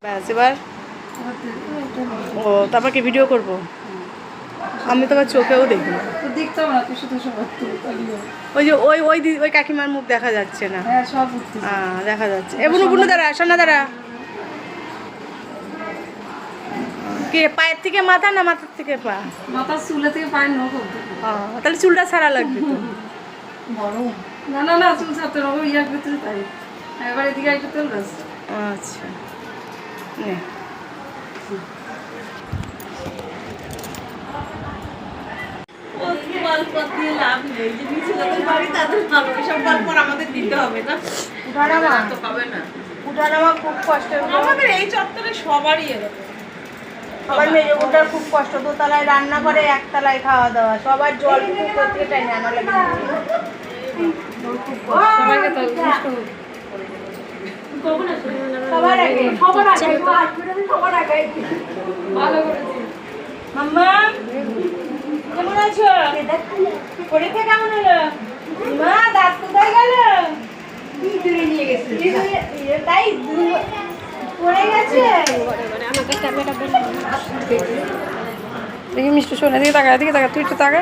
ব্যাস এবার ও তারপর কি ভিডিও করব? আমি তো আবার চোখেও দেখি না। ওই যে ওই কাকিমার মুখ দেখা যাচ্ছে না। দেখা যাচ্ছে বুনু বুনু দাঁড়া, সোনা দাঁড়া। কে পায়ের থেকে মাথা না মাথার থেকে পা? মাথার চুলে থেকে পায়ের নখ। তাহলে চুলটা ছাড়া লাগবে তো। না না না, চুল ছাড়তে হবে ইয়ার ভিতরে, তাই এবার এদিকে একটু তেল ব্যাস। আচ্ছা উঠানামা খুব কষ্ট। আমাদের এই চত্বরে সবারই এরকম। সবার মেয়ে ওটার খুব কষ্ট, দোতলায় রান্না করে একতলায় খাওয়া দাওয়া, সবার জল পুকুর থেকে টাইনে আনা লাগে। সবাইকে তো সবার আগে ভালো করেছি। মাম্মা কেমন আছো? পরীক্ষা কেমন হলো? মা দাঁত কোথায় গেল? নিয়ে গেছে তাই পড়ে গেছে। দেখি মিষ্টি শোনে, দিকে তাকা, দিকে তাকা, তুই একটু তাকা।